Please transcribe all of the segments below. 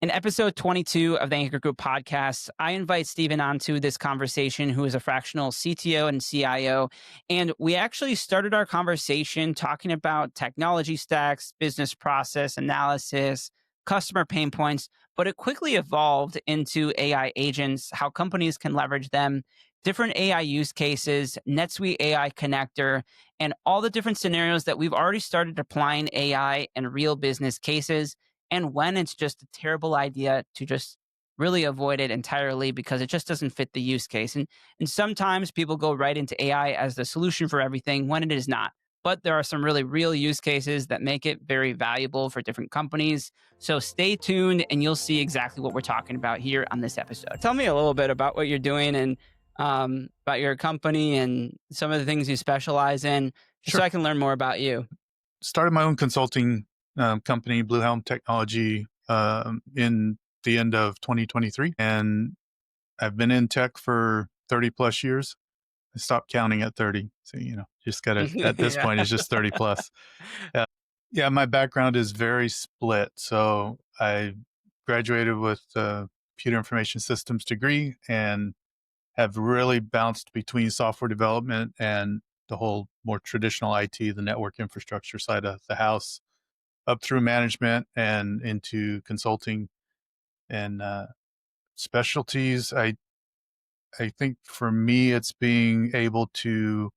In episode 22 of the Anchor Group podcast, I invite Stephen onto this conversation, who is a fractional CTO and CIO. And we actually started our conversation talking about technology stacks, business process analysis, customer pain points, but it quickly evolved into AI agents, how companies can leverage them, different AI use cases, NetSuite AI connector, and all the different scenarios that we've already started applying AI in real business cases, and when it's just a terrible idea to just really avoid it entirely because it just doesn't fit the use case. And sometimes people go right into AI as the solution for everything when it is not. But there are some really real use cases that make it very valuable for different companies. So stay tuned and you'll see exactly what we're talking about here on this episode. Tell me a little bit about what you're doing and about your company and some of the things you specialize in, just so Sure. I can learn more about you. Started my own consulting company, Blue Helm Technology, in the end of 2023. And I've been in tech for 30 plus years. I stopped counting at 30. So, just got to, at this Yeah. point, it's just 30 plus. Yeah, my background is very split. So I graduated with a computer information systems degree and have really bounced between software development and the whole more traditional IT, the network infrastructure side of the house, up through management and into consulting and specialties. I think for me, it's being able to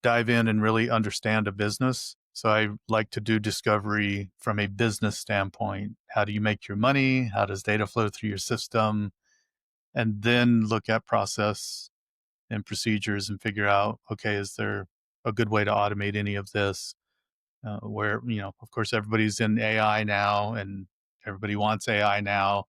dive in and really understand a business. So I like to do discovery from a business standpoint. How do you make your money? How does data flow through your system? And then look at process and procedures and figure out, okay, is there a good way to automate any of this? Where, of course, everybody's in AI now and everybody wants AI now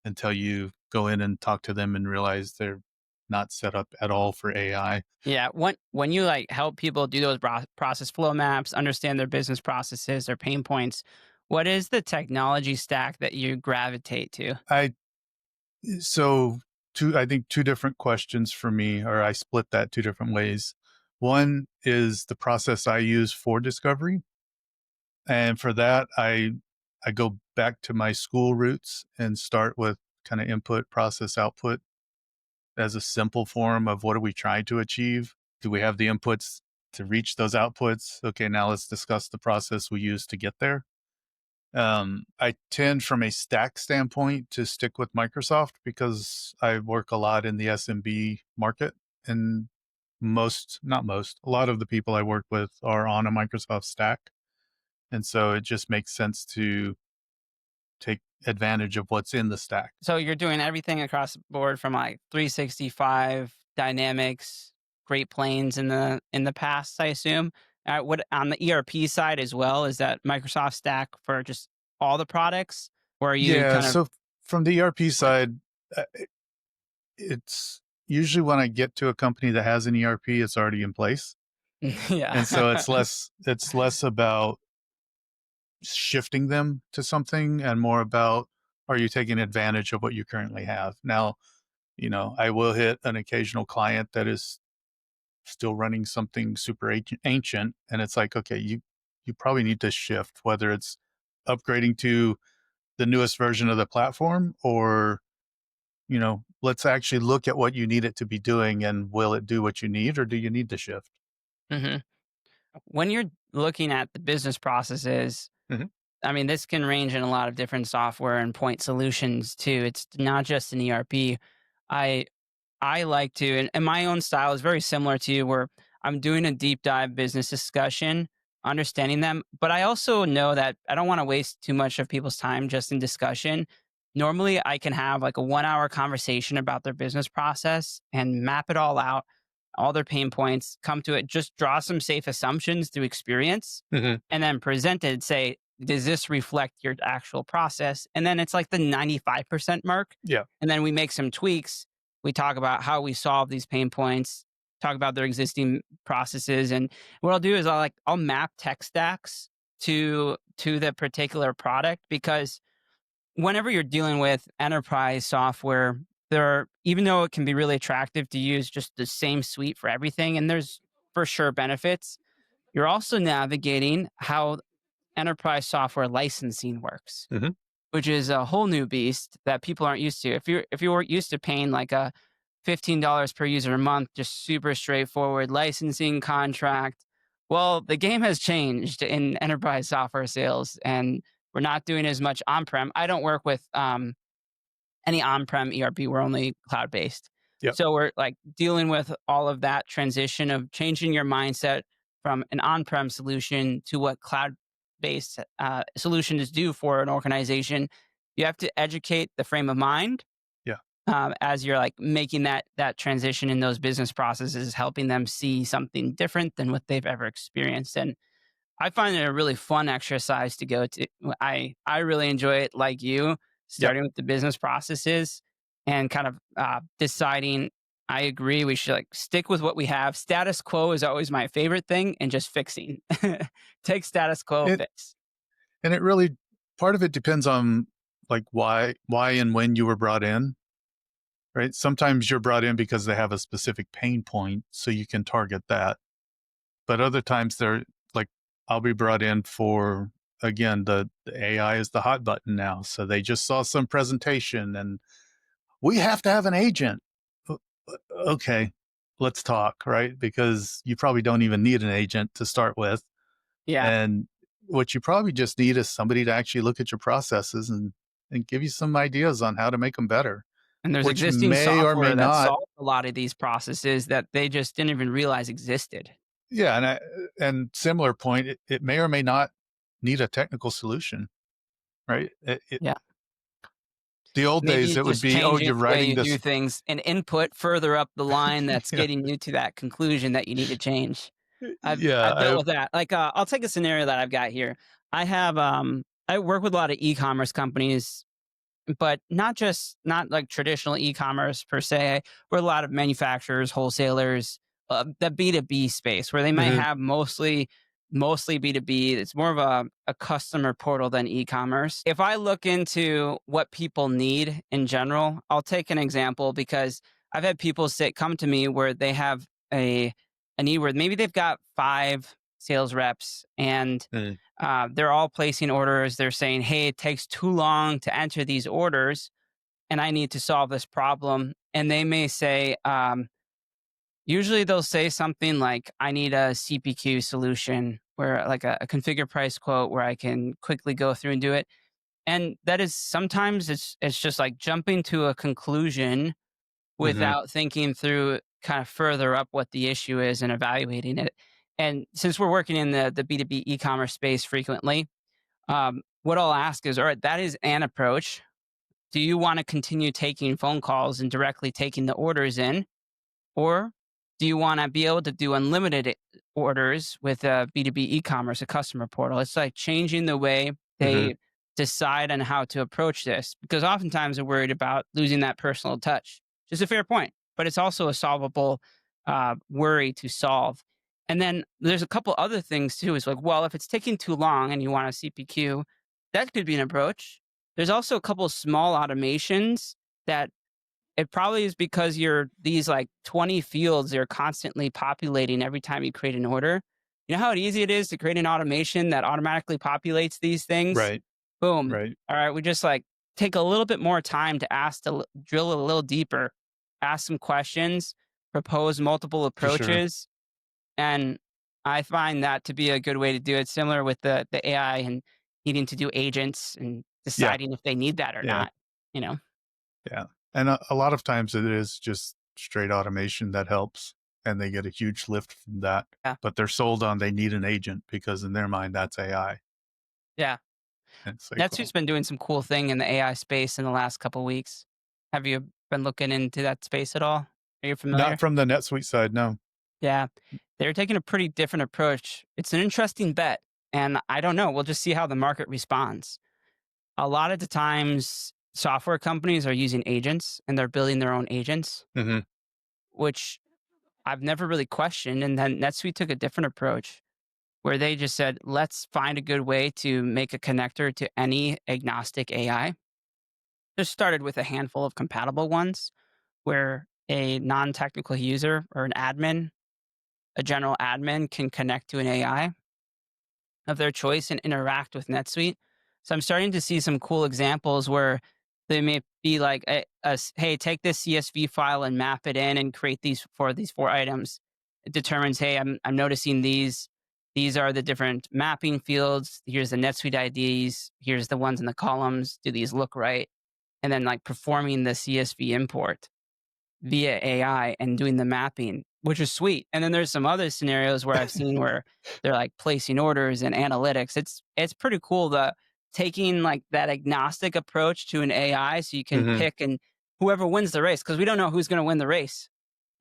until you go in and talk to them and realize they're not set up at all for AI. Yeah, when you like help people do those process flow maps, understand their business processes, their pain points, what is the technology stack that you gravitate to? I, so I think two different questions for me, or I split that two different ways. One is the process I use for discovery. And for that, I go back to my school roots and start with kind of input, process, output as a simple form of what are we trying to achieve? Do we have the inputs to reach those outputs? Okay, now let's discuss the process we use to get there. I tend from a stack standpoint to stick with Microsoft because I work a lot in the SMB market, and a lot of the people I work with are on a Microsoft stack. And so it just makes sense to take advantage of what's in the stack. So you're doing everything across the board from like 365 Dynamics, Great Plains in the past, I assume. What on the ERP side as well? Is that Microsoft stack for just all the products, or are you Yeah. kind of So from the ERP split? side, it's usually when I get to a company that has an ERP, it's already in place. And Yeah. so it's less about shifting them to something and more about, are you taking advantage of what you currently have? Now, I will hit an occasional client that is still running something super ancient. And it's like, okay, you probably need to shift, whether it's upgrading to the newest version of the platform or, let's actually look at what you need it to be doing and will it do what you need or do you need to shift? hmm When you're looking at the business processes, Mhm. I mean, this can range in a lot of different software and point solutions too. It's not just an ERP. I I like to, and my own style is very similar to you, where I'm doing a deep dive business discussion, understanding them. But I also know that I don't want to waste too much of people's time just in discussion. Normally, I can have like a 1 hour conversation about their business process and map it all out, all their pain points, come to it, just draw some safe assumptions through experience, Mhm. and then present it, say, does this reflect your actual process? And then it's like the 95% mark. Yeah. And then we make some tweaks. We talk about how we solve these pain points, talk about their existing processes. And what I'll do is I'll map tech stacks to the particular product, because whenever you're dealing with enterprise software, even though it can be really attractive to use just the same suite for everything, and there's for sure benefits, you're also navigating how enterprise software licensing works, Mhm. which is a whole new beast that people aren't used to. If you were used to paying like a $15 per user a month, just super straightforward licensing contract. Well, the game has changed in enterprise software sales, and we're not doing as much on-prem. I don't work with any on-prem ERP. We're only cloud-based. Yep. So we're like dealing with all of that transition of changing your mindset from an on-prem solution to what cloud-based solutions do for an organization. You have to educate the frame of mind Yeah. as you're like making that transition in those business processes, helping them see something different than what they've ever experienced. And I find it a really fun exercise to go to. I really enjoy it, like you, Yep. starting with the business processes and kind of deciding. I agree. We should like stick with what we have. Status quo is always my favorite thing, and just fixing. Take status quo, It fix. and it really part of it depends on like why and when you were brought in, right? Sometimes you're brought in because they have a specific pain point, so you can target that. But other times they're like, I'll be brought in for again the AI is the hot button now. So they just saw some presentation and we have to have an agent. Okay, let's talk, right? Because you probably don't even need an agent to start with. Yeah, And what you probably just need is somebody to actually look at your processes and give you some ideas on how to make them better, and there's which existing may or may software that not. solves a lot of these processes that they just didn't even realize existed. Yeah, and similar point, it may or may not need a technical solution, right? Yeah. The old Maybe days, it's it would just be, oh, changing you're the way writing you do this. things, and input further up the line that's Yeah, getting you to that conclusion that you need to change. I've dealt yeah, with that. Like, I'll take a scenario that I've got here. I work with a lot of e-commerce companies, but not like traditional e-commerce per se. We're a lot of manufacturers, wholesalers, the B2B space where they might mhm, have mostly B2B. It's more of a customer portal than e-commerce. If I look into what people need in general, I'll take an example because I've had people say come to me where they have a need where maybe they've got 5 sales reps and mhm, they're all placing orders. They're saying, hey, it takes too long to enter these orders and I need to solve this problem. And they may say, usually they'll say something like, I need a CPQ solution where like a configure price quote where I can quickly go through and do it. And that is sometimes it's just like jumping to a conclusion mhm, without thinking through kind of further up what the issue is and evaluating it. And since we're working in the B2B e-commerce space frequently, what I'll ask is, all right, that is an approach. Do you want to continue taking phone calls and directly taking the orders in? Or do you want to be able to do unlimited orders with a B2B e-commerce, a customer portal? It's like changing the way mhm, they decide on how to approach this because oftentimes they're worried about losing that personal touch. Just a fair point, but it's also a solvable worry to solve. And then there's a couple other things too. It's like, well, if it's taking too long and you want a CPQ, that could be an approach. There's also a couple small automations that it probably is because you're these like 20 fields you're constantly populating every time you create an order. You know how easy it is to create an automation that automatically populates these things? right, Boom. right, All right. We just like take a little bit more time to drill a little deeper, ask some questions, propose multiple for sure. approaches. And I find that to be a good way to do it, similar with the AI and needing to do agents and Yeah, deciding if they need that or yeah, not, you know? yeah. And a lot of times it is just straight automation that helps, and they get a huge lift from that. Yeah. But they're sold on they need an agent because in their mind that's AI. Yeah. And it's like, NetSuite's well, been doing some cool thing in the AI space in the last couple weeks. Have you been looking into that space at all? Are you not familiar? from the NetSuite side, no. Yeah. They're taking a pretty different approach. It's an interesting bet. And I don't know. We'll just see how the market responds. A lot of the times, software companies are using agents and they're building their own agents, Mhm, which I've never really questioned. And then NetSuite took a different approach where they just said, let's find a good way to make a connector to any agnostic AI. Just started with a handful of compatible ones where a non-technical user or an admin, a general admin can connect to an AI of their choice and interact with NetSuite. So I'm starting to see some cool examples where they may be like, "Hey, take this CSV file and map it in and create these four items." It determines, "Hey, I'm noticing these. These are the different mapping fields. Here's the NetSuite IDs. Here's the ones in the columns. Do these look right?" And then like performing the CSV import via AI and doing the mapping, which is sweet. And then there's some other scenarios where I've seen where they're like placing orders and analytics. It's pretty cool the taking like that agnostic approach to an AI so you can Hmm. pick and whoever wins the race, because we don't know who's going to win the race.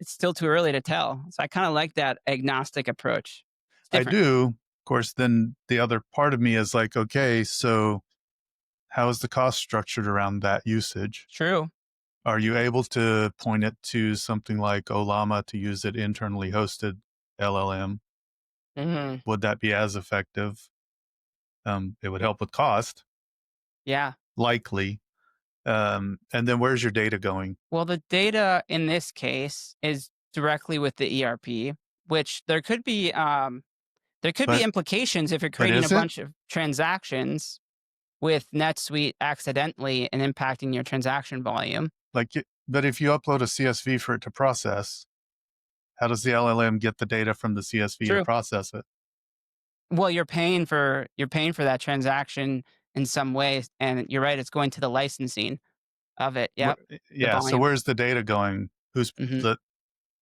It's still too early to tell. So I kind of like that agnostic approach. It's I different. do. Of course, then the other part of me is like, okay, so how is the cost structured around that usage? True. Are you able to point it to something like Olama to use it internally hosted LLM? Hmm. Would that be as effective? It would help with cost, Yeah. likely. And then where's your data going? Well, the data in this case is directly with the ERP, which there could be But implications if you're but creating a is it bunch of transactions with NetSuite accidentally and impacting your transaction volume. but if you upload a CSV for it to process, how does the LLM get the data from the CSV to True. process it? Well, you're paying for that transaction in some way, and you're right. It's going to the licensing of it. Where, Yep, the yeah. So volume. where's the data going? Who's Hmm. the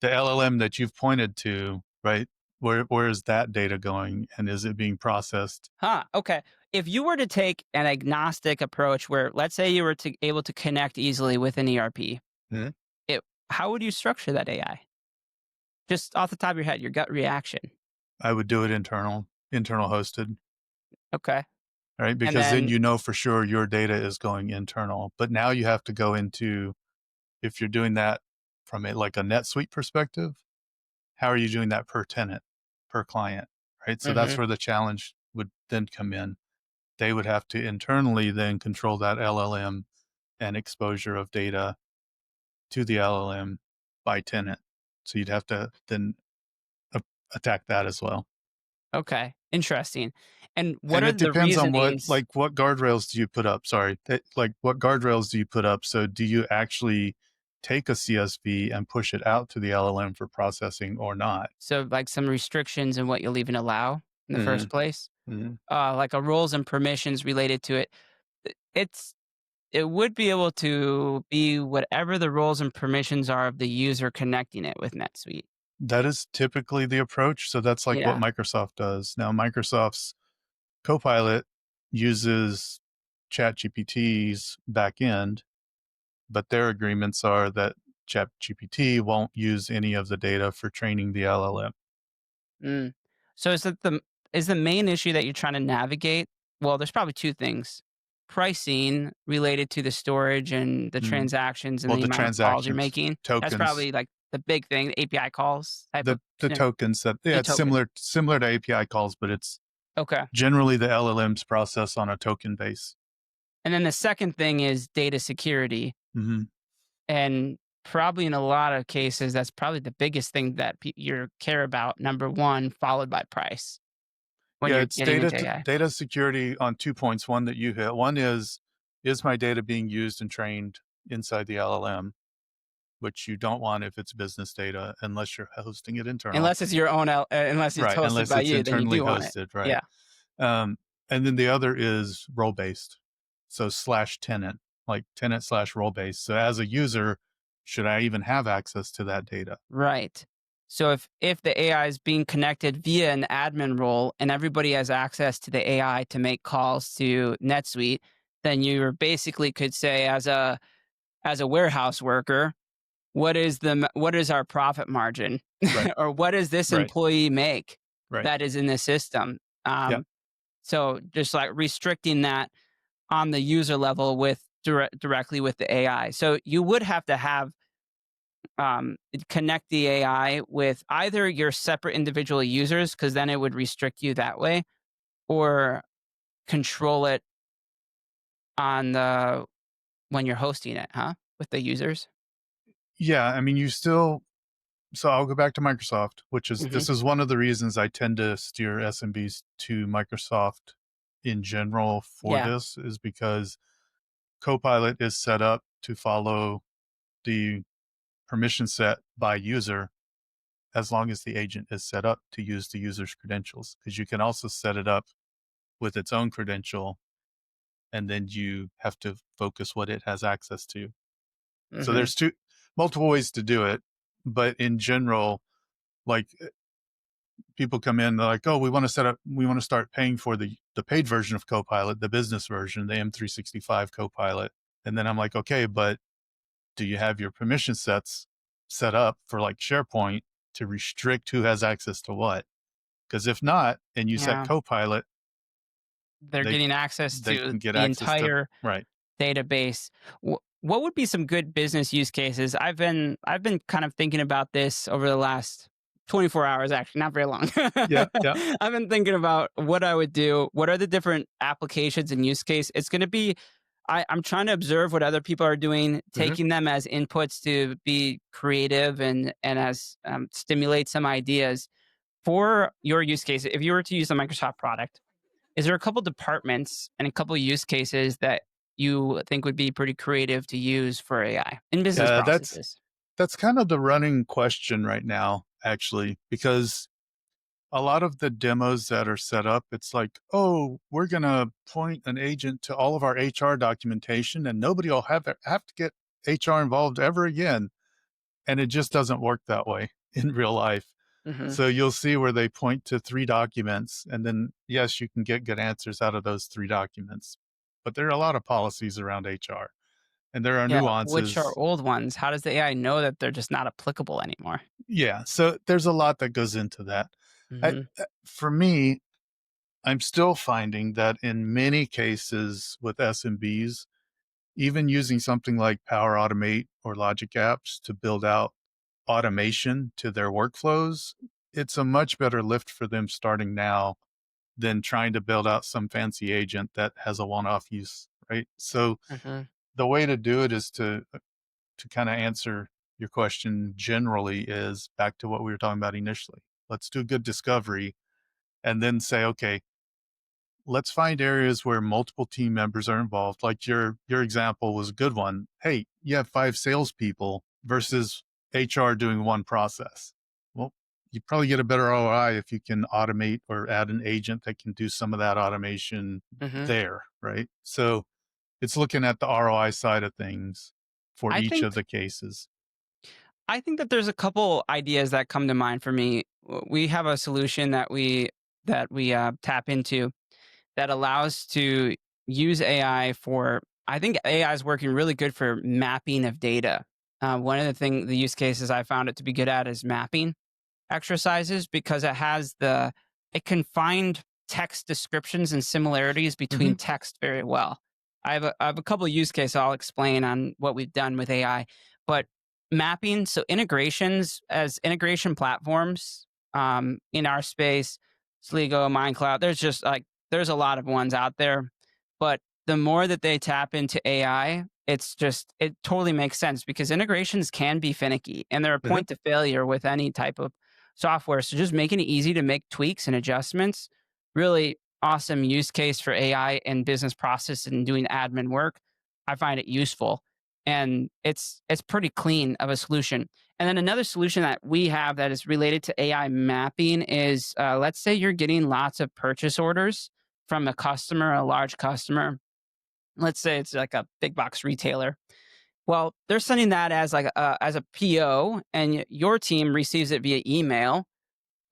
LLM that you've pointed to? Right. Where is that data going, and is it being processed? Huh. Okay. If you were to take an agnostic approach, where let's say you were able to connect easily with an ERP, Mhm. it how would you structure that AI? Just off the top of your head, your gut reaction. I would do it internal hosted, Okay. right? And Because then then you know for sure your data is going internal. But now you have to go into, if you're doing that from like a NetSuite perspective, how are you doing that per tenant, per client, right? So that's mhm, where the challenge would then come in. They would have to internally then control that LLM and exposure of data to the LLM by tenant. So you'd have to then a- attack that as well. okay, interesting. And what And are it the depends on reasonings? what guardrails do you put up? Sorry, like what guardrails do you put up? So do you actually take a CSV and push it out to the LLM for processing or not? So, like some restrictions in what you'll even allow in the Hmm. first place, Hmm. like a roles and permissions related to it. It's it would be able to be whatever the roles and permissions are of the user connecting it with NetSuite. That is typically the approach. So that's like what Yeah. Microsoft does. Now, Microsoft's Copilot uses ChatGPT's backend, but their agreements are that ChatGPT won't use any of the data for training the LLM. Mm. So is the main issue that you're trying to navigate? Well, there's probably two things: pricing related to the storage and the Mm. transactions and Well, the the amount of calls you're transactions, making. That's tokens, probably like the big thing. The API calls type of the tokens that, yeah, the it's tokens. similar to API calls, but it's Okay. generally the LLMs process on a token base. And then the second thing is data security. Hmm. And probably in a lot of cases, that's probably the biggest thing that you care about. Number one, followed by price when Yeah, you're it's getting into AI. data security on 2 points. One that you hit. One is my data being used and trained inside the LLM, which you don't want if it's business data unless you're hosting it internal. Unless it's your own, unless it's Right, hosted unless by it's you, then you internally do want it. hosted, right? Yeah. Um, and then the other is role based. So slash tenant, like tenant slash role based. So as a user, should I even have access to that data? Right. So if the AI is being connected via an admin role and everybody has access to the AI to make calls to NetSuite, then you basically could say as a warehouse worker, what is our profit margin, Right, or what does this right, employee make right. that is in the system? Yep. So just like restricting that on the user level with directly with the AI. So you would have to have connect the AI with either your separate individual users, because then it would restrict you that way, or control it on the when you're hosting it, huh? With the users. Yeah. I mean, you still, so I'll go back to Microsoft, which is, Hmm. this is one of the reasons I tend to steer SMBs to Microsoft in general for Yeah. this is because Copilot is set up to follow the permission set by user as long as the agent is set up to use the user's credentials. Because you can also set it up with its own credential, and then you have to focus what it has access to. So Hmm. there's multiple ways to do it, but in general, like people come in, they're like, "Oh, we want to start paying for the paid version of Copilot, the business version, the M365 Copilot." And then I'm like, "Okay, but do you have your permission sets set up for like SharePoint to restrict who has access to what? Because if not, and you set Yeah. Copilot, They're they getting access they to can get the access to entire right. database. What would be some good business use cases? I've been kind of thinking about this over the last 24 hours, actually, not very long. Yeah, yeah. I've been thinking about what I would do. What are the different applications and use case? It's going to be. I'm trying to observe what other people are doing, Mhm. taking them as inputs to be creative and as stimulate some ideas for your use case. If you were to use a Microsoft product, is there a couple departments and a couple use cases that you think would be pretty creative to use for AI in business Yeah, processes? that's kind of the running question right now, actually, because a lot of the demos that are set up, it's like, oh, we're going to point an agent to all of our HR documentation and nobody will have to get HR involved ever again. And it just doesn't work that way in real life. Hmm. So you'll see where they point to three documents, and then, yes, you can get good answers out of those three documents. But there are a lot of policies around HR, and there are Yeah, which are nuances. old ones. How does the AI know that they're just not applicable anymore? Yeah. So there's a lot that goes into that. Hmm. For me, I'm still finding that in many cases with SMBs, even using something like Power Automate or Logic Apps to build out automation to their workflows, it's a much better lift for them starting now than trying to build out some fancy agent that has a one-off use, right? So Hmm. the way to do it is to kind of answer your question generally is back to what we were talking about initially. Let's do good discovery and then say, okay, let's find areas where multiple team members are involved. Like your example was a good one. Hey, you have five salespeople versus HR doing one process. Well, you probably get a better ROI if you can automate or add an agent that can do some of that automation Hmm. there, right? So it's looking at the ROI side of things for I each think of the cases. I think that there's a couple ideas that come to mind for me. We have a solution that we tap into that allows to use AI for. I think AI is working really good for mapping of data. One of the use cases I found it to be good at is mapping exercises because it can find text descriptions and similarities between Hmm. text very well. I have a couple of use cases I'll explain on what we've done with AI, but mapping, so integrations as integration platforms in our space, Sligo, Mindcloud. There's a lot of ones out there, but the more that they tap into AI, it totally makes sense because integrations can be finicky and they're a Hmm. point to failure with any type of software. So just making it easy to make tweaks and adjustments, really awesome use case for AI and business process and doing admin work. I find it useful. And it's pretty clean of a solution. And then another solution that we have that is related to AI mapping is let's say you're getting lots of purchase orders from a customer, a large customer. Let's say it's like a big box retailer. Well, they're sending that as a PO, and your team receives it via email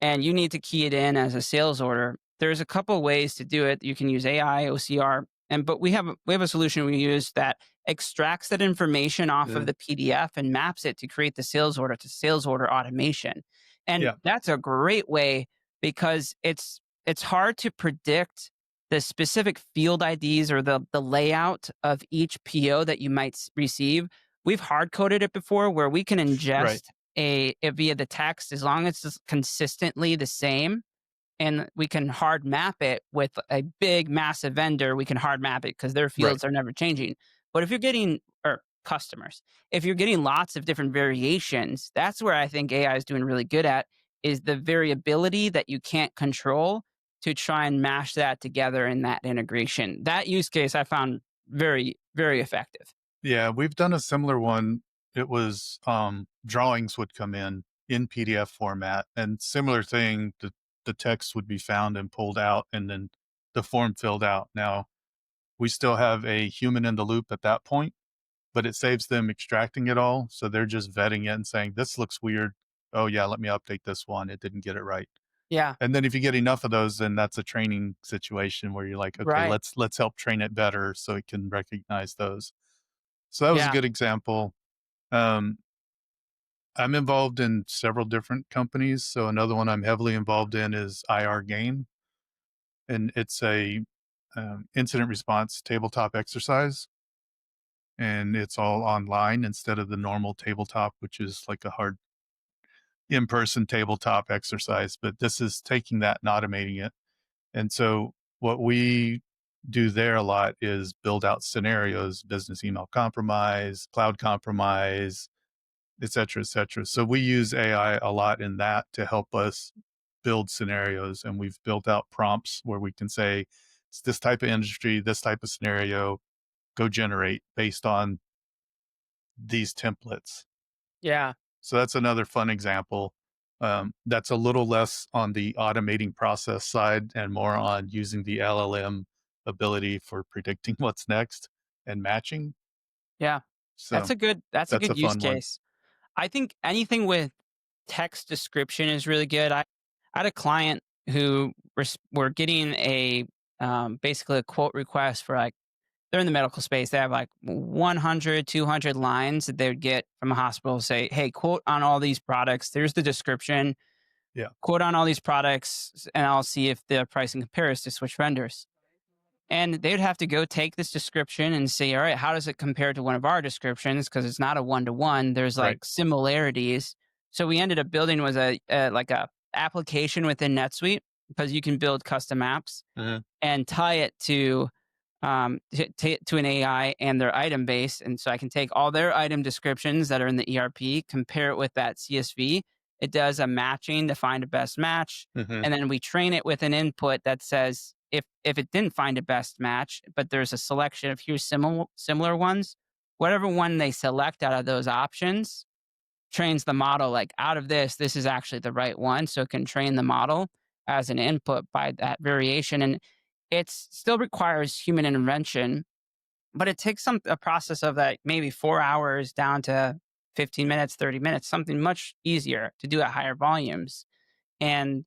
and you need to key it in as a sales order. There's a couple of ways to do it. You can use AI, OCR, but we have a solution we use that extracts that information off of Yeah. the PDF and maps it to create the sales order to sales order automation. And Yeah. that's a great way because it's hard to predict the specific field IDs or the layout of each PO that you might receive. We've hard coded it before where we can Right. ingest via the text as long as it's consistently the same and we can hard map it with a big massive vendor. We can hard map it because their Right. fields are never changing. But if you're getting or customers, if you're getting lots of different variations, that's where I think AI is doing really good at is the variability that you can't control. to try and mash that together in that integration. That use case I found very, very effective. Yeah, we've done a similar one. It was drawings would come in PDF format, and similar thing. The text would be found and pulled out, and then the form filled out. Now we still have a human in the loop at that point, but it saves them extracting it all. So they're just vetting it and saying, "This looks weird. Oh yeah, let me update this one. It didn't get it right." Yeah, And then if you get enough of those, then that's a training situation where you're like, okay, right. let's help train it better so it can recognize those. So that was a Yeah, good example. Um, I'm involved in several different companies. So another one I'm heavily involved in is IR Game, and it's a incident response tabletop exercise, and it's all online instead of the normal tabletop, which is like a hard in-person tabletop exercise. But this is taking that and automating it. And so what we do there a lot is build out scenarios, business email compromise, cloud compromise, et cetera, et cetera. So we use AI a lot in that to help us build scenarios. And we've built out prompts where we can say, it's this type of industry, this type of scenario, go generate based on these templates. yeah, So that's another fun example. That's a little less on the automating process side and more on using the LLM ability for predicting what's next and matching. yeah. So That's a that's a good use fun one. case. I think anything with text description is really good. I had a client who were getting a basically a quote request for like they're in the medical space. They have like 100, 200 lines that they would get from a hospital say, hey, quote on all these products. There's the description, Yeah. quote on all these products, and I'll see if the pricing compares to switch vendors. And they'd have to go take this description and say, all right, how does it compare to one of our descriptions? Because it's not a one to one. There's Right. like similarities. So we ended up building was a like a application within NetSuite because you can build custom apps Uh-huh. and tie it to an AI and their item base. And so I can take all their item descriptions that are in the ERP, compare it with that CSV. It does a matching to find a best match. Uh-huh. And then we train it with an input that says if it didn't find a best match, but there's a selection of here's similar ones, whatever one they select out of those options trains the model like out of this is actually the right one. So it can train the model as an input by that variation. And it still requires human intervention, but it takes a process of that maybe 4 hours down to 15 minutes, 30 minutes, something much easier to do at higher volumes. And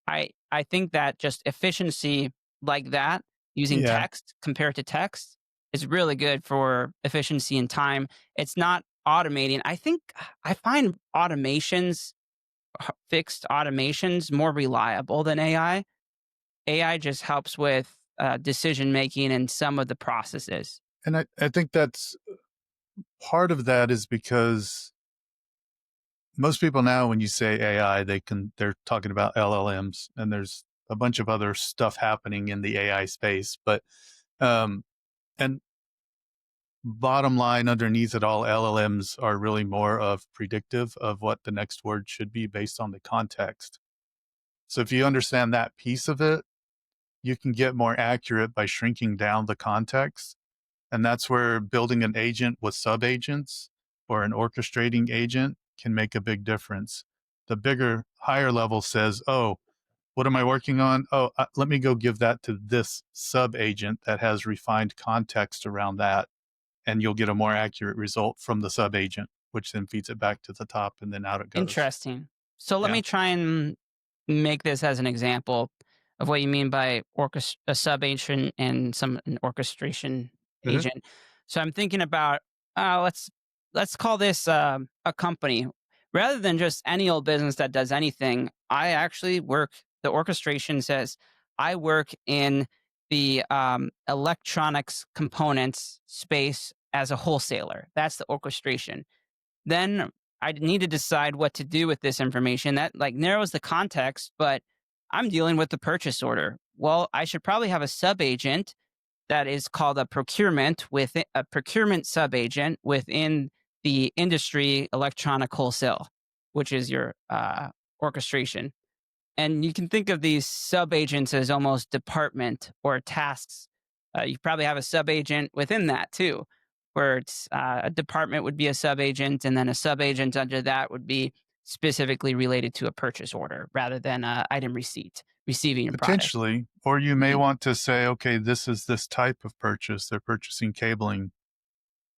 I think that just efficiency like that using Yeah. text compared to text is really good for efficiency and time. It's not automating. I find fixed automations more reliable than AI. AI just helps with decision making and some of the processes. And I think that's part of that is because most people now, when you say AI, they're talking about LLMs, and there's a bunch of other stuff happening in the AI space. But um, and bottom line underneath it all, LLMs are really more of predictive of what the next word should be based on the context. So if you understand that piece of it, you can get more accurate by shrinking down the context. And that's where building an agent with sub agents or an orchestrating agent can make a big difference. The bigger, higher level says, oh, what am I working on? Oh, let me go give that to this sub agent that has refined context around that. And you'll get a more accurate result from the sub agent, which then feeds it back to the top and then out it goes. Interesting. So let Yeah. me try and make this as an example of what you mean by a sub agent and an orchestration Hmm. agent. So I'm thinking about let's call this a company rather than just any old business that does anything. I actually work. The orchestration says I work in the electronics components space as a wholesaler. That's the orchestration. Then I need to decide what to do with this information. That like narrows the context, but I'm dealing with the purchase order. Well, I should probably have a sub agent that is called a procurement sub agent within the industry electronic wholesale, which is your orchestration. And you can think of these sub agents as almost department or tasks. You probably have a sub agent within that too, where it's a department would be a sub agent, and then a sub agent under that would be specifically related to a purchase order rather than a item receiving your product. Potentially, or you may Mhm. want to say, okay, this is this type of purchase. They're purchasing cabling.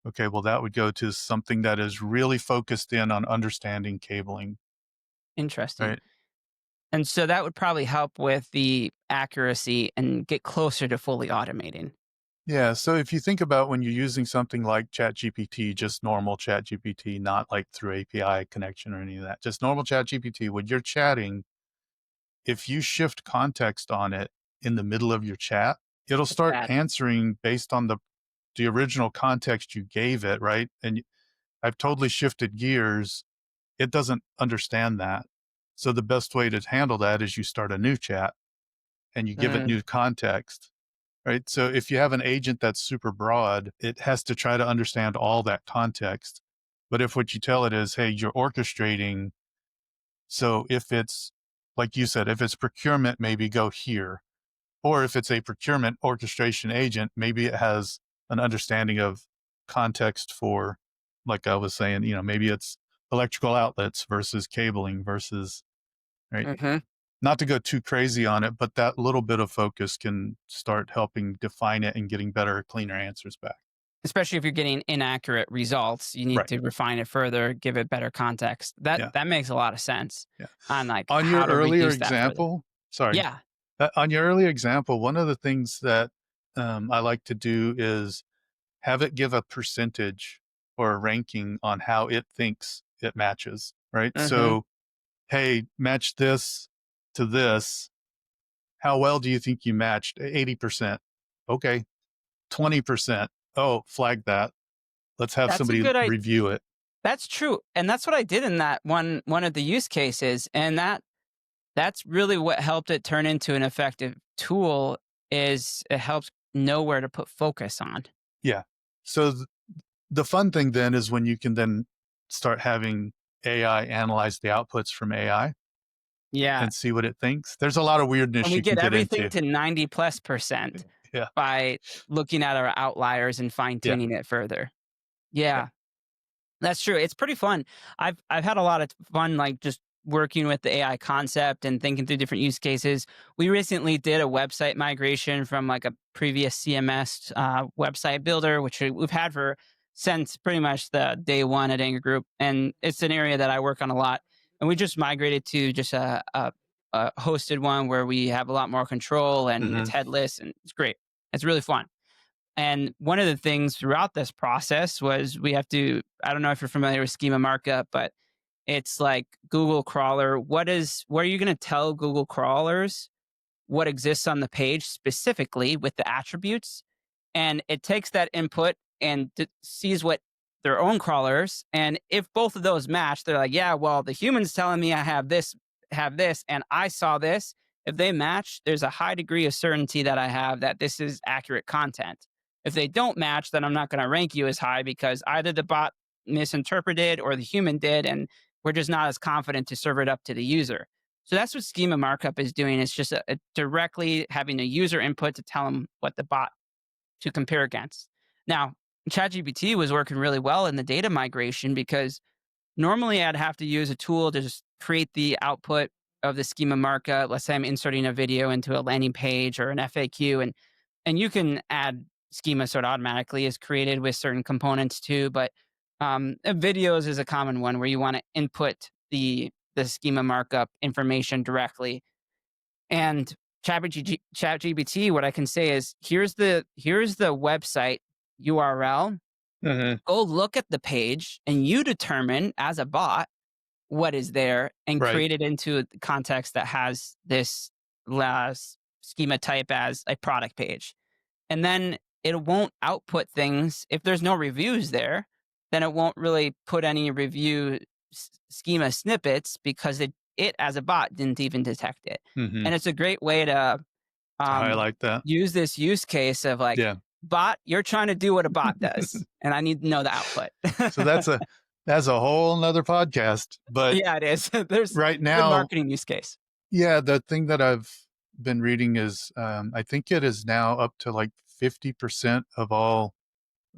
Okay, well, that would go to something that is really focused in on understanding cabling, Interesting. right? And so that would probably help with the accuracy and get closer to fully automating. Yeah. So if you think about when you're using something like ChatGPT, just normal ChatGPT, not like through API connection or any of that, just normal ChatGPT, when you're chatting, if you shift context on it in the middle of your chat, it'll It's start bad. answering based on the original context you gave it, right? And I've totally shifted gears. It doesn't understand that. So the best way to handle that is you start a new chat and you give it Mm, new context, right? So if you have an agent that's super broad, it has to try to understand all that context. But if what you tell it is, hey, you're orchestrating, so if it's like you said, if it's procurement, maybe go here. Or if it's a procurement orchestration agent, maybe it has an understanding of context for, like I was saying, maybe it's electrical outlets versus cabling versus, right? mhm. Not to go too crazy on it, but that little bit of focus can start helping define it and getting better, cleaner answers back. Especially if you're getting inaccurate results, you need Right. to refine it further, give it better context. That Yeah. that makes a lot of sense Yeah. on, like, On your how to earlier reduce that further. example, sorry, Yeah. on your earlier example, one of the things that I like to do is have it give a percentage or a ranking on how it thinks it matches, right? Mhm. So, hey, match this to this. How well do you think you matched? 80%. Okay. 20%. Oh, flag that. Let's have That's a somebody good idea. review it. That's true, and that's what I did in that one of the use cases, and that's really what helped it turn into an effective tool, is it helps know where to put focus on. Yeah. So the fun thing then is when you can then start having AI analyze the outputs from AI Yeah, and see what it thinks. There's a lot of and weirdness we you can get get everything into. to 90+% Yeah. by looking at our outliers and Yeah. fine-tuning it further. Yeah. Yeah. That's true. It's pretty fun. I've had a lot of fun, like, just working with the AI concept and thinking through different use cases. We recently did a website migration from, like, a previous CMS website builder, which we've had for since pretty much the day one at Anger Group, and it's an area that I work on a lot. And we just migrated to just a hosted one where we have a lot more control and it's Mhm. headless and it's great. It's really fun. And one of the things throughout this process was we have to, I don't know if you're familiar with schema markup, but it's like Google crawler. What are you going to tell Google crawlers what exists on the page specifically with the attributes? And it takes that input and sees what their own crawlers. And if both of those match, they're like, yeah, well, the human's telling me I have this, and I saw this. If they match, there's a high degree of certainty that I have that this is accurate content. If they don't match, then I'm not going to rank you as high because either the bot misinterpreted or the human did, and we're just not as confident to serve it up to the user. So that's what schema markup is doing. It's just a directly having a user input to tell them what the bot to compare against. Now, ChatGPT was working really well in the data migration because normally I'd have to use a tool to just create the output of the schema markup. Let's say I'm inserting a video into a landing page or an FAQ, and you can add schema sort of automatically is created with certain components too. But videos is a common one where you want to input the schema markup information directly. And ChatGPT, what I can say is, here's the website URL. Mhm. Go look at the page, and you determine as a bot what is there, and Right. create it into a context that has this schema type as a product page. And then it won't output things if there's no reviews there. Then it won't really put any review schema snippets because it as a bot didn't even detect it. Mhm. And it's a great way to To um, highlight that. use this use case of, like, Yeah. bot, you're trying to do what a bot does, and I need to know the output. So that's a whole nother podcast. But Yeah, it is. There's right good now, marketing use case. Yeah, the thing that I've been reading is, I think it is now up to like 50% of all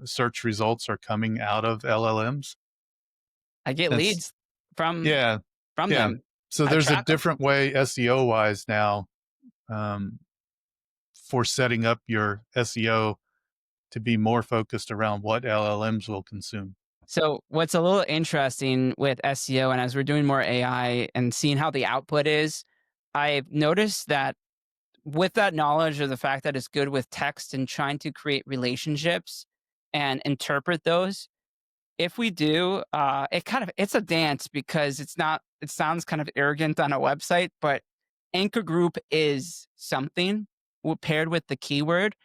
search results are coming out of LLMs. I get That's leads from yeah, from yeah. them. So I there's a track them. different way SEO wise now, um, for setting up your SEO to be more focused around what LLMs will consume. So what's a little interesting with SEO, and as we're doing more AI and seeing how the output is, I've noticed that with that knowledge of the fact that it's good with text and trying to create relationships and interpret those, if we do, it's a dance because it sounds kind of arrogant on a website, but anchor group is something paired with the keyword.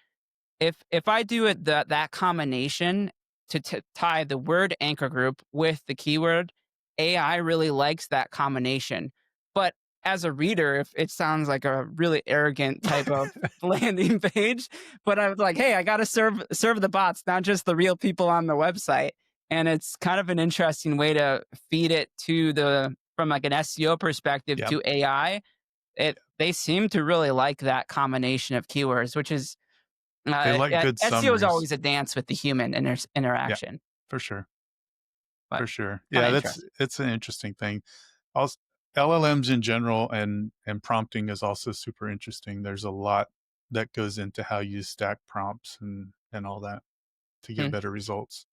If I do it that combination to tie the word anchor group with the keyword, AI really likes that combination. But as a reader, if it sounds like a really arrogant type of landing page, but I was like, hey, I gotta serve the bots, not just the real people on the website. And it's kind of an interesting way to feed it to the from like an SEO perspective Yeah, to AI. It They seem to really like that combination of keywords, which is they like good SEO is summaries. always a dance with the human Yeah, interaction, for sure. but For sure. kind Yeah, of that's interesting. it's an interesting thing. Also, LLMs in general and prompting is also super interesting. There's a lot that goes into how you stack prompts and all that to get Hmm. better results.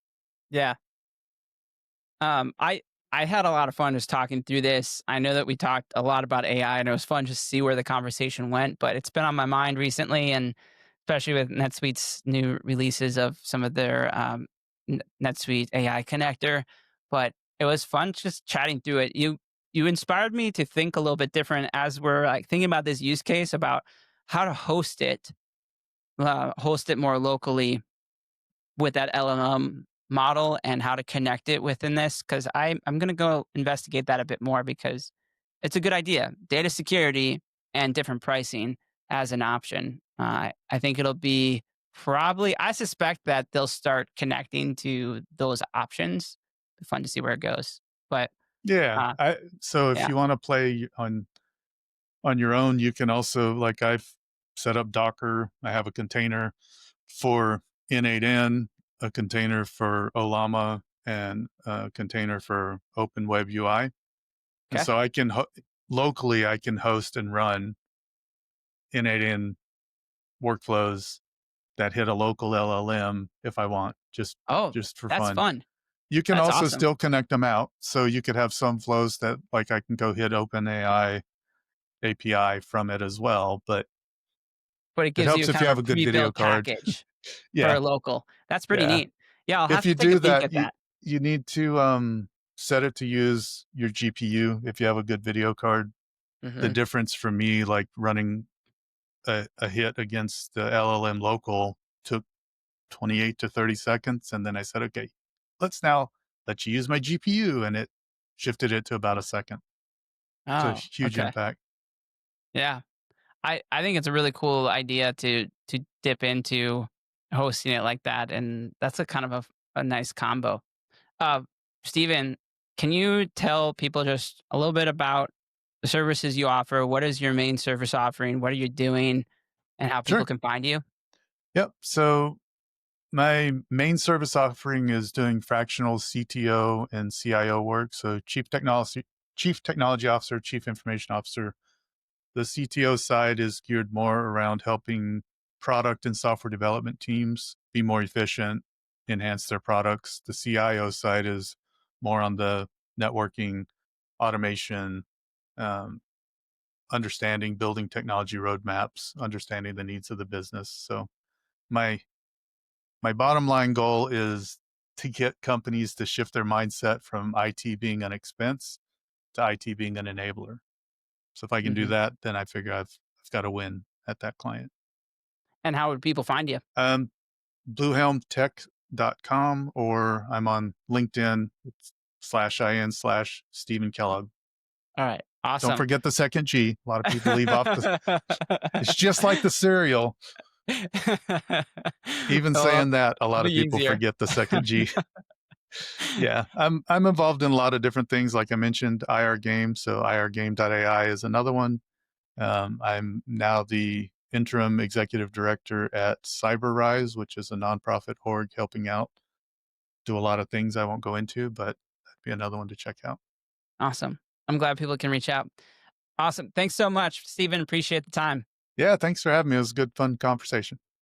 Yeah. I had a lot of fun just talking through this. I know that we talked a lot about AI, and it was fun just to see where the conversation went. But it's been on my mind recently, and especially with NetSuite's new releases of some of their NetSuite AI connector. But it was fun just chatting through it. You inspired me to think a little bit different as we're like thinking about this use case about how to host it more locally with that LLM model and how to connect it within this because I'm going to go investigate that a bit more because it's a good idea. Data security and different pricing as an option. I think it'll be I suspect that they'll start connecting to those options. Be fun to see where it goes. But Yeah, uh, I so if yeah. you want to play on your own, you can also like I've set up Docker. I have a container for N8N, a container for Olama, and a container for Open Web UI. And Okay. so locally I can host and run N8N workflows that hit a local LLM if I want, Oh, just for that's fun. fun. You can That's also awesome. still connect them out. So you could have some flows that like I can go hit OpenAI API from it as well. But But it it gives you helps if kind you of have a a good video pre-built card. package for Yeah. a local. That's pretty Yeah. neat. Yeah, I'll If have you to take a do peek that, at that. you need to set it to use your GPU if you have a good video card. The Mhm. difference for me, like running a hit against the LLM local took 28 to 30 seconds. And then I said, okay, let's now let you use my GPU. And it shifted it to about a second. It's a Oh, huge okay. impact. Yeah. I think it's a really cool idea to dip into hosting it like that, and that's a kind of a nice combo. Uh, Steven, can you tell people just a little bit about the services you offer? What is your main service offering? What are you doing, and how people Sure. can find you? Yep. So my main service offering is doing fractional CTO and CIO work. So chief technology officer, chief information officer. The CTO side is geared more around helping product and software development teams be more efficient, enhance their products. The CIO side is more on the networking, automation, um, understanding, building technology roadmaps, understanding the needs of the business. So my my bottom line goal is to get companies to shift their mindset from IT being an expense to IT being an enabler. So if I can do Mhm. that, then I figure I've got to win at that client. And how would people find you? Um, bluehelmtech.com or I'm on LinkedIn /IN/Stephen Kellogg. All right. Don't Awesome. forget the second G. A lot of people leave off it's just like the cereal. Even Well, saying that, a it'll lot of be people easier. forget the second G. Yeah, I'm involved in a lot of different things. Like I mentioned, IR Game. So irgame.ai is another one. I'm now the interim executive director at CyberRise, which is a nonprofit org helping out do a lot of things I won't go into, but that'd be another one to check out. Awesome. I'm glad people can reach out. Awesome. Thanks so much, Stephen. Appreciate the time. Yeah, thanks for having me. It was a good, fun conversation.